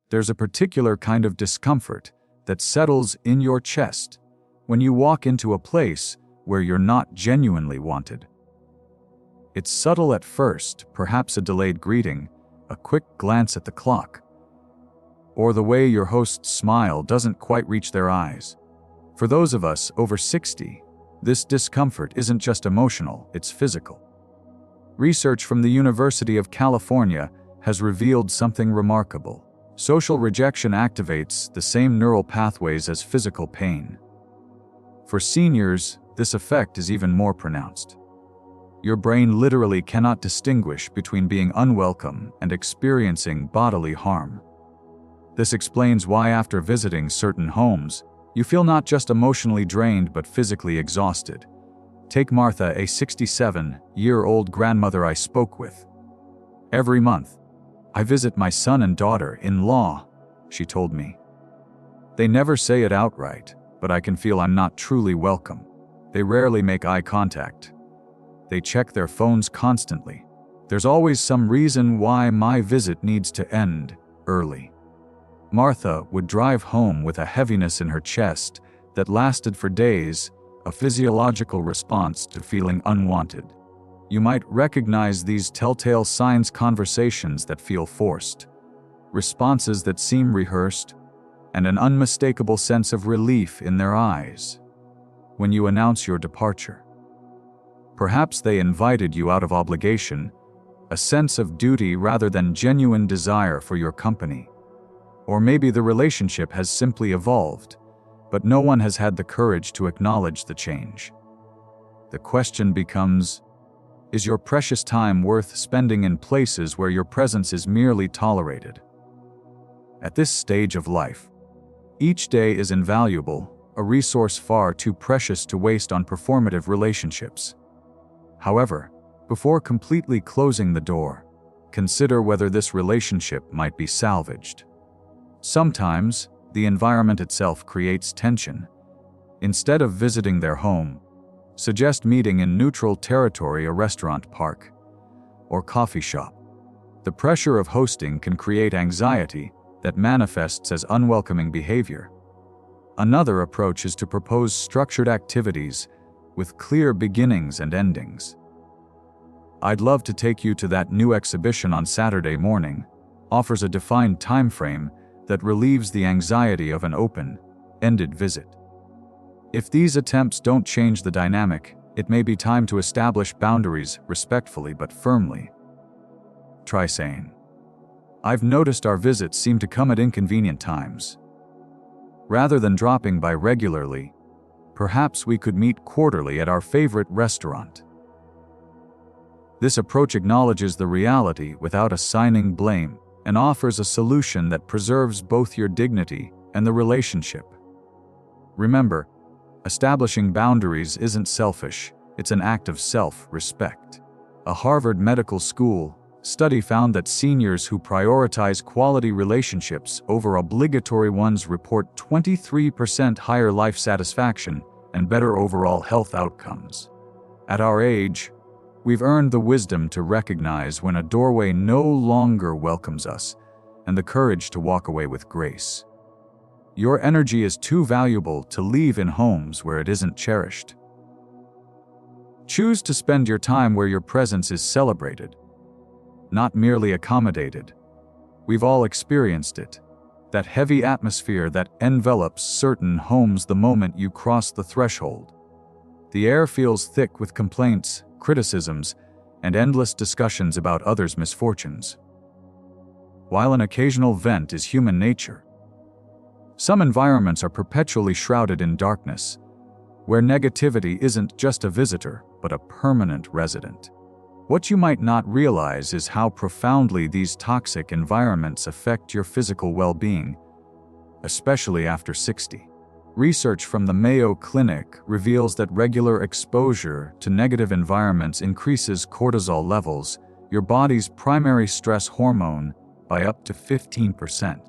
There's a particular kind of discomfort that settles in your chest when you walk into a place where you're not genuinely wanted. It's subtle at first, perhaps a delayed greeting, a quick glance at the clock, or the way your host's smile doesn't quite reach their eyes. For those of us over 60, this discomfort isn't just emotional, it's physical. Research from the University of California has revealed something remarkable. Social rejection activates the same neural pathways as physical pain. For seniors, this effect is even more pronounced. Your brain literally cannot distinguish between being unwelcome and experiencing bodily harm. This explains why after visiting certain homes, you feel not just emotionally drained but physically exhausted. Take Martha, a 67-year-old grandmother I spoke with. "Every month, I visit my son and daughter-in-law," she told me. "They never say it outright, but I can feel I'm not truly welcome. They rarely make eye contact. They check their phones constantly. There's always some reason why my visit needs to end early." Martha would drive home with a heaviness in her chest that lasted for days, a physiological response to feeling unwanted. You might recognize these telltale signs: conversations that feel forced, responses that seem rehearsed, and an unmistakable sense of relief in their eyes when you announce your departure. Perhaps they invited you out of obligation, a sense of duty rather than genuine desire for your company. Or maybe the relationship has simply evolved, but no one has had the courage to acknowledge the change. The question becomes, is your precious time worth spending in places where your presence is merely tolerated? At this stage of life, each day is invaluable, a resource far too precious to waste on performative relationships. However, before completely closing the door, consider whether this relationship might be salvaged. Sometimes, the environment itself creates tension. Instead of visiting their home, suggest meeting in neutral territory, a restaurant, park, or coffee shop. The pressure of hosting can create anxiety that manifests as unwelcoming behavior. Another approach is to propose structured activities with clear beginnings and endings. "I'd love to take you to that new exhibition on Saturday morning," offers a defined time frame that relieves the anxiety of an open-ended visit. If these attempts don't change the dynamic, it may be time to establish boundaries respectfully but firmly. Try saying, "I've noticed our visits seem to come at inconvenient times. Rather than dropping by regularly, perhaps we could meet quarterly at our favorite restaurant." This approach acknowledges the reality without assigning blame and offers a solution that preserves both your dignity and the relationship. Remember, establishing boundaries isn't selfish, it's an act of self-respect. A Harvard Medical School study found that seniors who prioritize quality relationships over obligatory ones report 23% higher life satisfaction and better overall health outcomes. At our age, we've earned the wisdom to recognize when a doorway no longer welcomes us and the courage to walk away with grace. Your energy is too valuable to leave in homes where it isn't cherished. Choose to spend your time where your presence is celebrated, not merely accommodated. We've all experienced it, that heavy atmosphere that envelops certain homes the moment you cross the threshold. The air feels thick with complaints, criticisms, and endless discussions about others' misfortunes. While an occasional vent is human nature, some environments are perpetually shrouded in darkness, where negativity isn't just a visitor, but a permanent resident. What you might not realize is how profoundly these toxic environments affect your physical well-being, especially after 60. Research from the Mayo Clinic reveals that regular exposure to negative environments increases cortisol levels, your body's primary stress hormone, by up to 15%.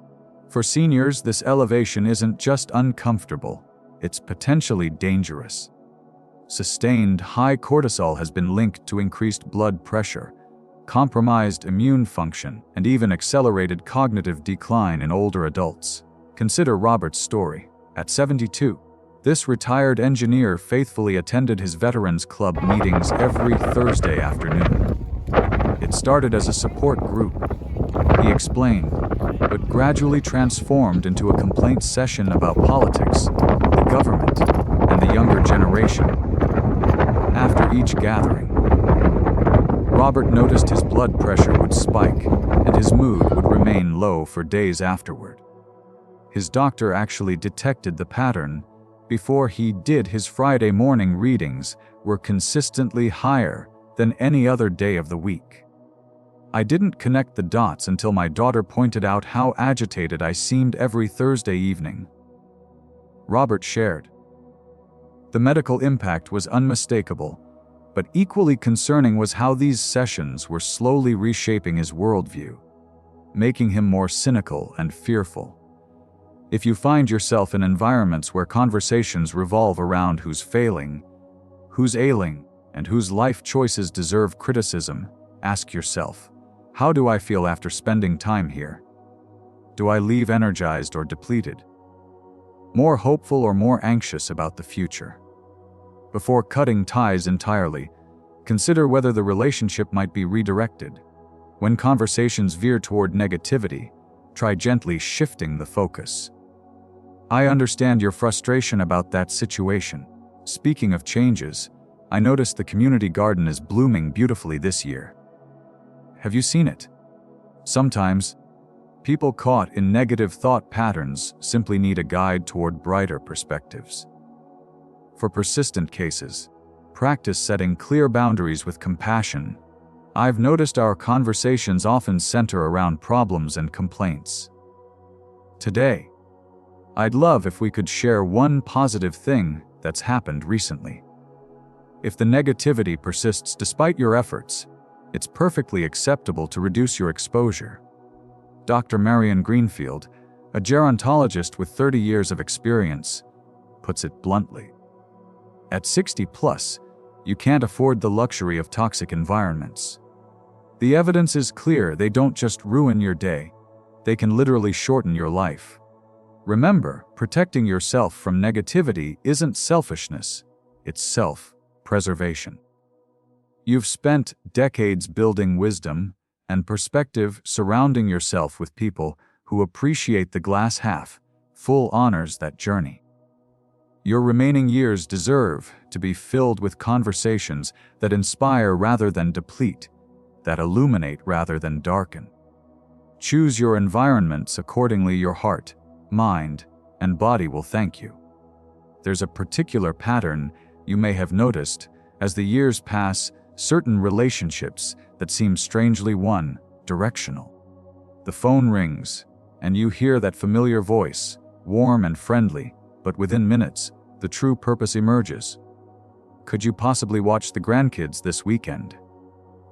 For seniors, this elevation isn't just uncomfortable, it's potentially dangerous. Sustained high cortisol has been linked to increased blood pressure, compromised immune function, and even accelerated cognitive decline in older adults. Consider Robert's story. At 72, this retired engineer faithfully attended his Veterans Club meetings every Thursday afternoon. It started as a support group, he explained, but gradually transformed into a complaint session about politics, the government, and the younger generation. After each gathering, Robert noticed his blood pressure would spike, and his mood would remain low for days afterward. His doctor actually detected the pattern before he did. His Friday morning readings were consistently higher than any other day of the week. I didn't connect the dots until my daughter pointed out how agitated I seemed every Thursday evening. Robert shared. The medical impact was unmistakable, but equally concerning was how these sessions were slowly reshaping his worldview, making him more cynical and fearful. If you find yourself in environments where conversations revolve around who's failing, who's ailing, and whose life choices deserve criticism, ask yourself, how do I feel after spending time here? Do I leave energized or depleted? More hopeful or more anxious about the future? Before cutting ties entirely, consider whether the relationship might be redirected. When conversations veer toward negativity, try gently shifting the focus. I understand your frustration about that situation. Speaking of changes, I noticed the community garden is blooming beautifully this year. Have you seen it? Sometimes, people caught in negative thought patterns simply need a guide toward brighter perspectives. For persistent cases, practice setting clear boundaries with compassion. I've noticed our conversations often center around problems and complaints. Today, I'd love if we could share one positive thing that's happened recently. If the negativity persists despite your efforts, it's perfectly acceptable to reduce your exposure. Dr. Marion Greenfield, a gerontologist with 30 years of experience, puts it bluntly. At 60 plus, you can't afford the luxury of toxic environments. The evidence is clear. They don't just ruin your day, they can literally shorten your life. Remember, protecting yourself from negativity isn't selfishness, it's self-preservation. You've spent decades building wisdom and perspective surrounding yourself with people who appreciate the glass half full. Honors that journey. Your remaining years deserve to be filled with conversations that inspire rather than deplete, that illuminate rather than darken. Choose your environments accordingly. Your heart, mind, and body will thank you. There's a particular pattern you may have noticed as the years pass, certain relationships that seem strangely one-directional. The phone rings, and you hear that familiar voice, warm and friendly, but within minutes, the true purpose emerges. Could you possibly watch the grandkids this weekend?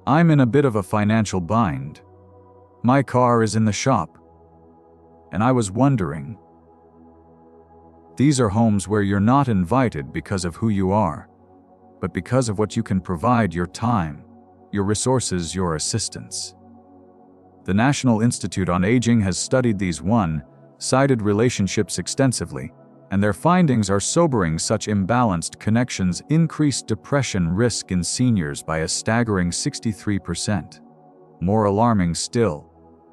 I'm in a bit of a financial bind. My car is in the shop. And I was wondering. These are homes where you're not invited because of who you are, but because of what you can provide: your time, your resources, your assistance. The National Institute on Aging has studied these one-sided relationships extensively, and their findings are sobering. Such imbalanced connections increase depression risk in seniors by a staggering 63%. More alarming still,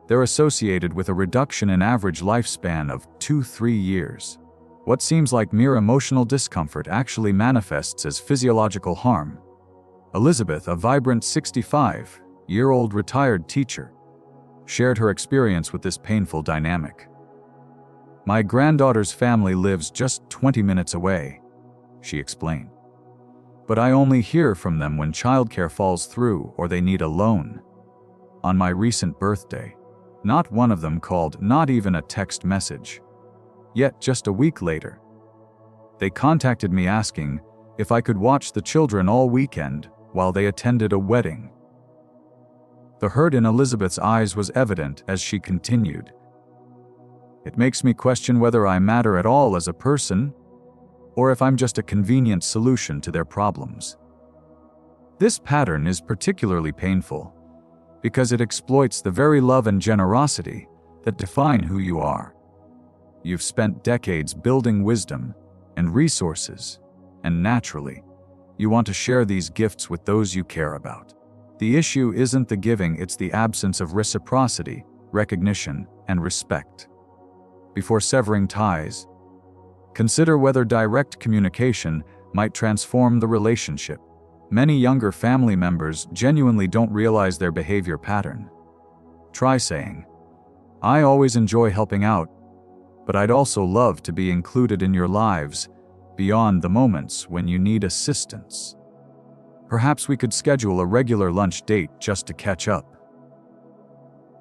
they're associated with a reduction in average lifespan of 2-3 years. What seems like mere emotional discomfort actually manifests as physiological harm. Elizabeth, a vibrant 65-year-old retired teacher, shared her experience with this painful dynamic. My granddaughter's family lives just 20 minutes away, she explained. But I only hear from them when childcare falls through or they need a loan. On my recent birthday, not one of them called, not even a text message. Yet just a week later, they contacted me asking if I could watch the children all weekend while they attended a wedding. The hurt in Elizabeth's eyes was evident as she continued. It makes me question whether I matter at all as a person, or if I'm just a convenient solution to their problems. This pattern is particularly painful because it exploits the very love and generosity that define who you are. You've spent decades building wisdom and resources, and naturally, you want to share these gifts with those you care about. The issue isn't the giving, it's the absence of reciprocity, recognition, and respect. Before severing ties, consider whether direct communication might transform the relationship. Many younger family members genuinely don't realize their behavior pattern. Try saying, "I always enjoy helping out, but I'd also love to be included in your lives beyond the moments when you need assistance. Perhaps we could schedule a regular lunch date just to catch up."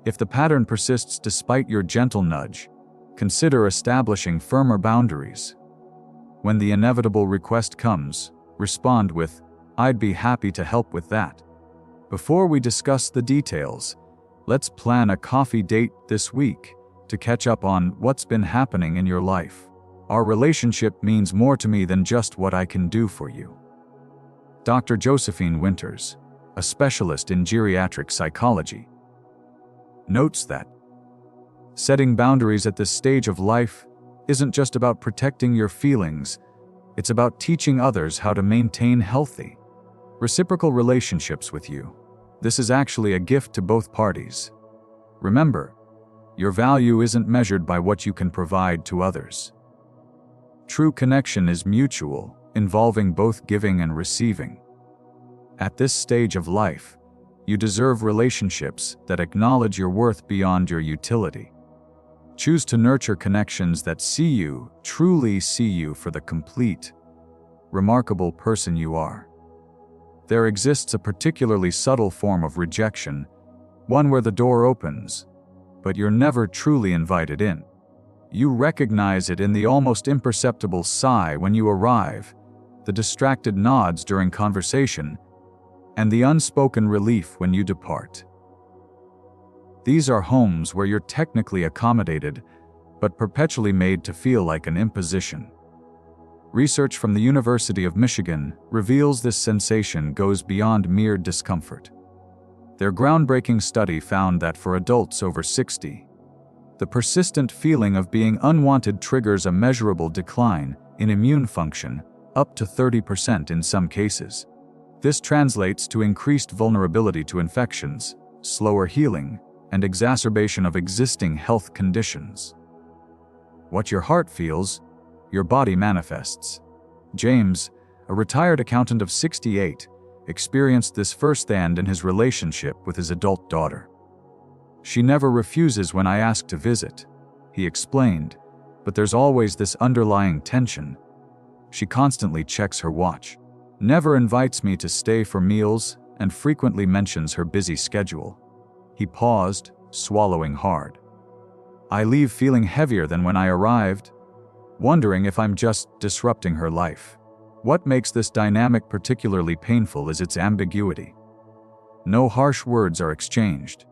If the pattern persists despite your gentle nudge, consider establishing firmer boundaries. When the inevitable request comes, respond with, "I'd be happy to help with that." Before we discuss the details, let's plan a coffee date this week to catch up on what's been happening in your life. Our relationship means more to me than just what I can do for you. Dr. Josephine Winters, a specialist in geriatric psychology, notes that setting boundaries at this stage of life isn't just about protecting your feelings, it's about teaching others how to maintain healthy, reciprocal relationships with you. This is actually a gift to both parties. Remember, your value isn't measured by what you can provide to others. True connection is mutual, involving both giving and receiving. At this stage of life, you deserve relationships that acknowledge your worth beyond your utility. Choose to nurture connections that truly see you for the complete, remarkable person you are. There exists a particularly subtle form of rejection, one where the door opens, but you're never truly invited in. You recognize it in the almost imperceptible sigh when you arrive, the distracted nods during conversation, and the unspoken relief when you depart. These are homes where you're technically accommodated, but perpetually made to feel like an imposition. Research from the University of Michigan reveals this sensation goes beyond mere discomfort. Their groundbreaking study found that for adults over 60, the persistent feeling of being unwanted triggers a measurable decline in immune function, up to 30% in some cases. This translates to increased vulnerability to infections, slower healing, and exacerbation of existing health conditions. What your heart feels, your body manifests. James, a retired accountant of 68, experienced this firsthand in his relationship with his adult daughter. "She never refuses when I ask to visit," he explained, "but there's always this underlying tension. She constantly checks her watch, never invites me to stay for meals, and frequently mentions her busy schedule." He paused, swallowing hard. "I leave feeling heavier than when I arrived, wondering if I'm just disrupting her life." What makes this dynamic particularly painful is its ambiguity. No harsh words are exchanged.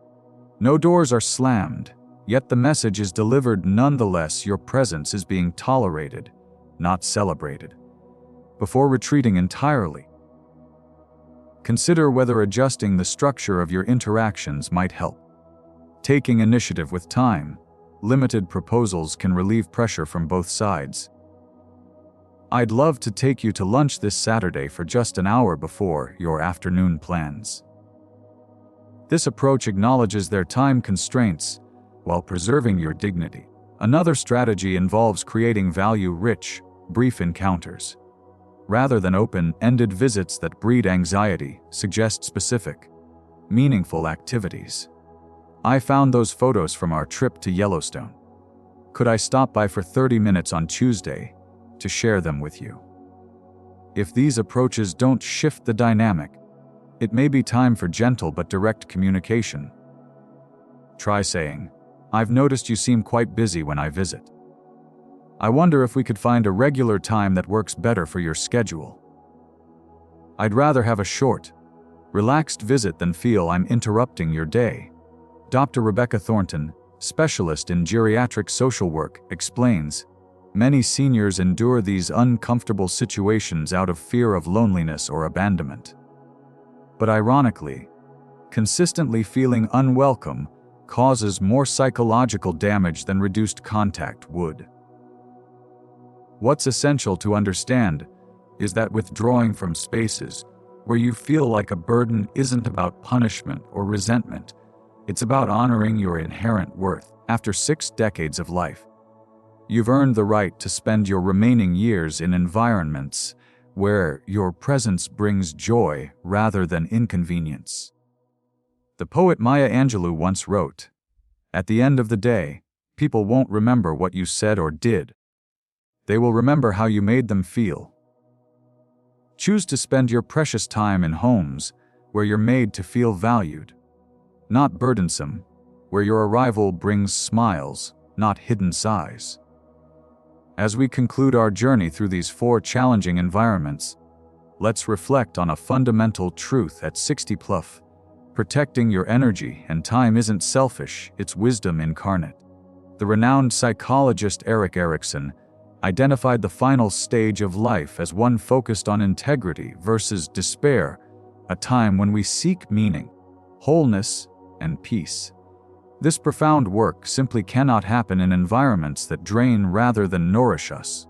No doors are slammed, yet the message is delivered nonetheless. Your presence is being tolerated, not celebrated. Before retreating entirely, consider whether adjusting the structure of your interactions might help. Taking initiative with time, limited proposals can relieve pressure from both sides. "I'd love to take you to lunch this Saturday for just an hour before your afternoon plans." This approach acknowledges their time constraints while preserving your dignity. Another strategy involves creating value-rich, brief encounters. Rather than open-ended visits that breed anxiety, suggest specific, meaningful activities. "I found those photos from our trip to Yellowstone. Could I stop by for 30 minutes on Tuesday to share them with you?" If these approaches don't shift the dynamic, it may be time for gentle but direct communication. Try saying, "I've noticed you seem quite busy when I visit. I wonder if we could find a regular time that works better for your schedule. I'd rather have a short, relaxed visit than feel I'm interrupting your day." Dr. Rebecca Thornton, specialist in geriatric social work, explains, "Many seniors endure these uncomfortable situations out of fear of loneliness or abandonment. But ironically, Consistently feeling unwelcome causes more psychological damage than reduced contact would. What's essential to understand is that withdrawing from spaces where you feel like a burden isn't about punishment or resentment. It's about honoring your inherent worth. After 6 decades of life, you've earned the right to spend your remaining years in environments where your presence brings joy rather than inconvenience. The poet Maya Angelou once wrote, "At the end of the day, people won't remember what you said or did. They will remember how you made them feel." Choose to spend your precious time in homes where you're made to feel valued, not burdensome, where your arrival brings smiles, not hidden sighs. As we conclude our journey through these 4 challenging environments, let's reflect on a fundamental truth at 60+. Protecting your energy and time isn't selfish, it's wisdom incarnate. The renowned psychologist Erik Erikson identified the final stage of life as one focused on integrity versus despair, a time when we seek meaning, wholeness, and peace. This profound work simply cannot happen in environments that drain rather than nourish us.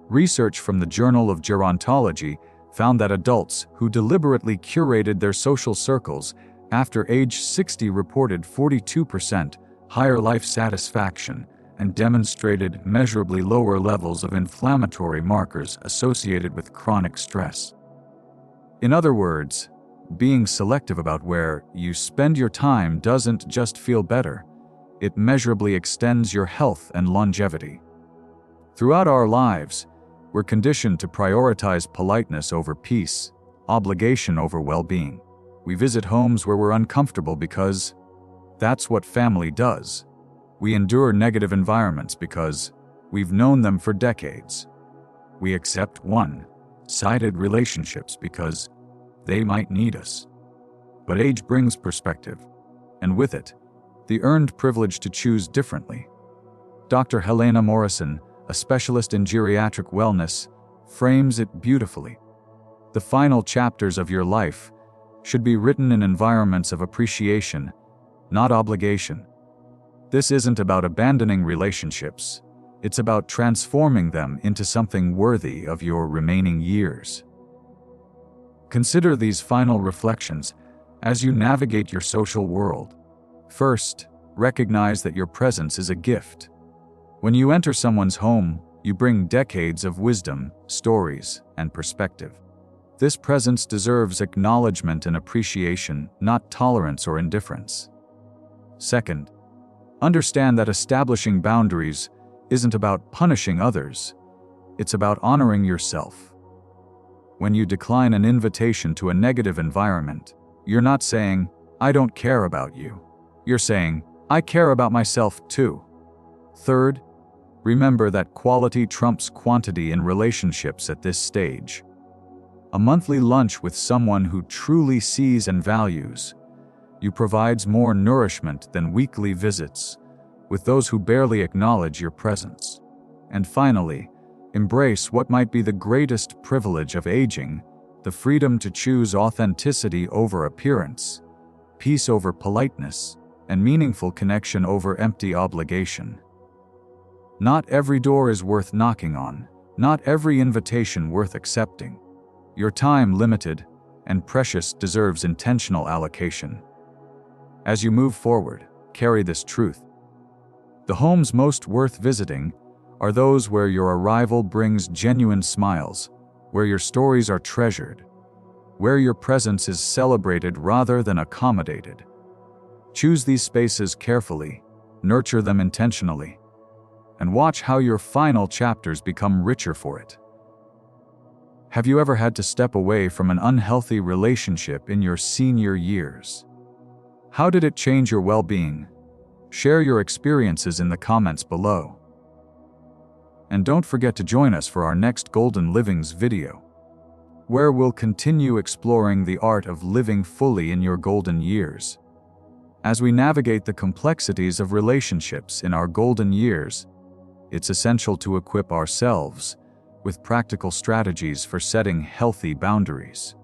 Research from the Journal of Gerontology found that adults who deliberately curated their social circles after age 60 reported 42% higher life satisfaction and demonstrated measurably lower levels of inflammatory markers associated with chronic stress. In other words, being selective about where you spend your time doesn't just feel better, it measurably extends your health and longevity. Throughout our lives, we're conditioned to prioritize politeness over peace, obligation over well-being. We visit homes where we're uncomfortable because that's what family does. We endure negative environments because we've known them for decades. We accept one-sided relationships because they might need us. But age brings perspective, and with it, the earned privilege to choose differently. Dr. Helena Morrison, a specialist in geriatric wellness, frames it beautifully. The final chapters of your life should be written in environments of appreciation, not obligation. This isn't about abandoning relationships. It's about transforming them into something worthy of your remaining years. Consider these final reflections as you navigate your social world. First, recognize that your presence is a gift. When you enter someone's home, you bring decades of wisdom, stories, and perspective. This presence deserves acknowledgement and appreciation, not tolerance or indifference. Second, understand that establishing boundaries isn't about punishing others. It's about honoring yourself. When you decline an invitation to a negative environment, you're not saying, "I don't care about you." You're saying, "I care about myself too." Third, remember that quality trumps quantity in relationships at this stage. A monthly lunch with someone who truly sees and values you provides more nourishment than weekly visits with those who barely acknowledge your presence. And finally, embrace what might be the greatest privilege of aging, the freedom to choose authenticity over appearance, peace over politeness, and meaningful connection over empty obligation. Not every door is worth knocking on, not every invitation worth accepting. Your time, limited and precious, deserves intentional allocation. As you move forward, carry this truth. The homes most worth visiting are those where your arrival brings genuine smiles, where your stories are treasured, where your presence is celebrated rather than accommodated. Choose these spaces carefully, nurture them intentionally, and watch how your final chapters become richer for it. Have you ever had to step away from an unhealthy relationship in your senior years? How did it change your well-being? Share your experiences in the comments below. And don't forget to join us for our next Golden Livings video, where we'll continue exploring the art of living fully in your golden years. As we navigate the complexities of relationships in our golden years, it's essential to equip ourselves with practical strategies for setting healthy boundaries.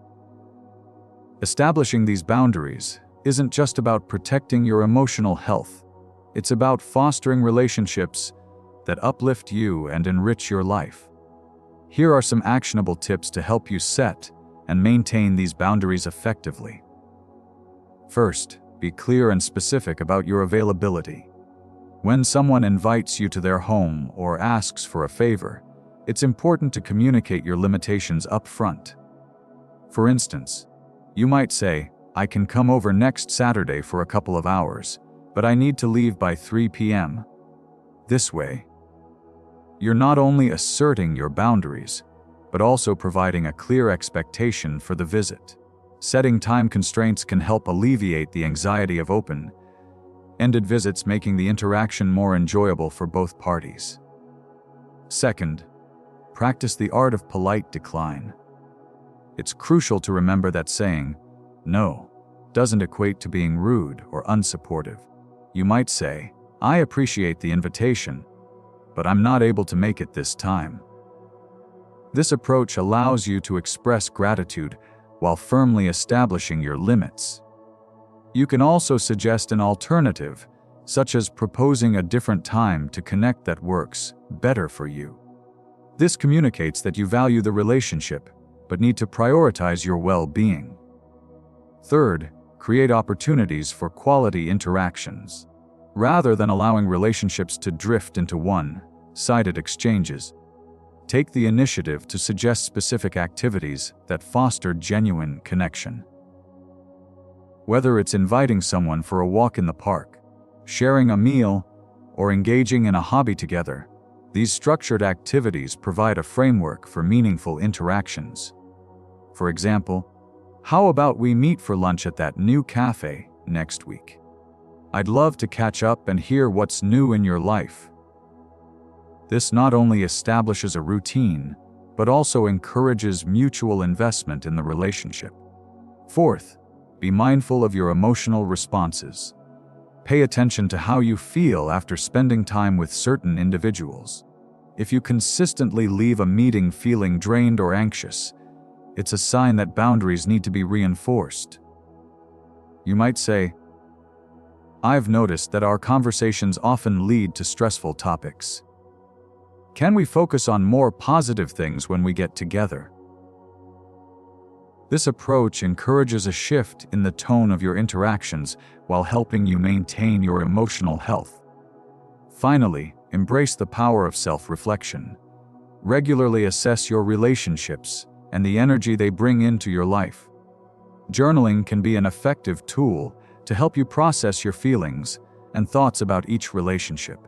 Establishing these boundaries isn't just about protecting your emotional health. It's about fostering relationships that uplift you and enrich your life. Here are some actionable tips to help you set and maintain these boundaries effectively. First, be clear and specific about your availability. When someone invites you to their home or asks for a favor, it's important to communicate your limitations up front. For instance, you might say, "I can come over next Saturday for a couple of hours, but I need to leave by 3 p.m. This way, you're not only asserting your boundaries, but also providing a clear expectation for the visit. Setting time constraints can help alleviate the anxiety of open-ended visits, making the interaction more enjoyable for both parties. Second, practice the art of polite decline. It's crucial to remember that saying no doesn't equate to being rude or unsupportive. You might say, "I appreciate the invitation, but I'm not able to make it this time." This approach allows you to express gratitude while firmly establishing your limits. You can also suggest an alternative, such as proposing a different time to connect that works better for you. This communicates that you value the relationship, but need to prioritize your well-being. Third, create opportunities for quality interactions. Rather than allowing relationships to drift into one-sided exchanges, take the initiative to suggest specific activities that foster genuine connection. Whether it's inviting someone for a walk in the park, sharing a meal, or engaging in a hobby together, these structured activities provide a framework for meaningful interactions. For example, how about we meet for lunch at that new cafe next week? I'd love to catch up and hear what's new in your life. This not only establishes a routine, but also encourages mutual investment in the relationship. Fourth, be mindful of your emotional responses. Pay attention to how you feel after spending time with certain individuals. If you consistently leave a meeting feeling drained or anxious, it's a sign that boundaries need to be reinforced. You might say, "I've noticed that our conversations often lead to stressful topics. Can we focus on more positive things when we get together?" This approach encourages a shift in the tone of your interactions while helping you maintain your emotional health. Finally, embrace the power of self-reflection. Regularly assess your relationships and the energy they bring into your life. Journaling can be an effective tool to help you process your feelings and thoughts about each relationship.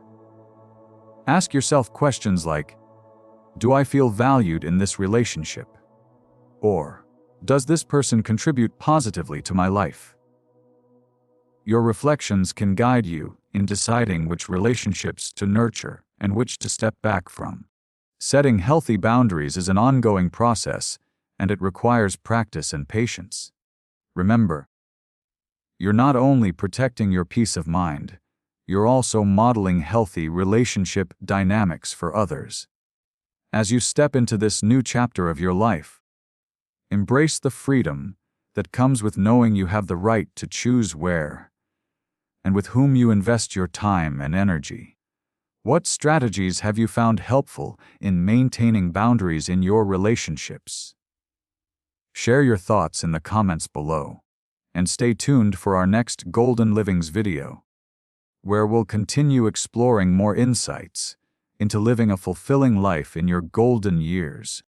Ask yourself questions like, "Do I feel valued in this relationship?" Or, "Does this person contribute positively to my life?" Your reflections can guide you in deciding which relationships to nurture and which to step back from. Setting healthy boundaries is an ongoing process, and it requires practice and patience. Remember, you're not only protecting your peace of mind, you're also modeling healthy relationship dynamics for others. As you step into this new chapter of your life, embrace the freedom that comes with knowing you have the right to choose where and with whom you invest your time and energy. What strategies have you found helpful in maintaining boundaries in your relationships? Share your thoughts in the comments below, and stay tuned for our next Golden Livings video, where we'll continue exploring more insights into living a fulfilling life in your golden years.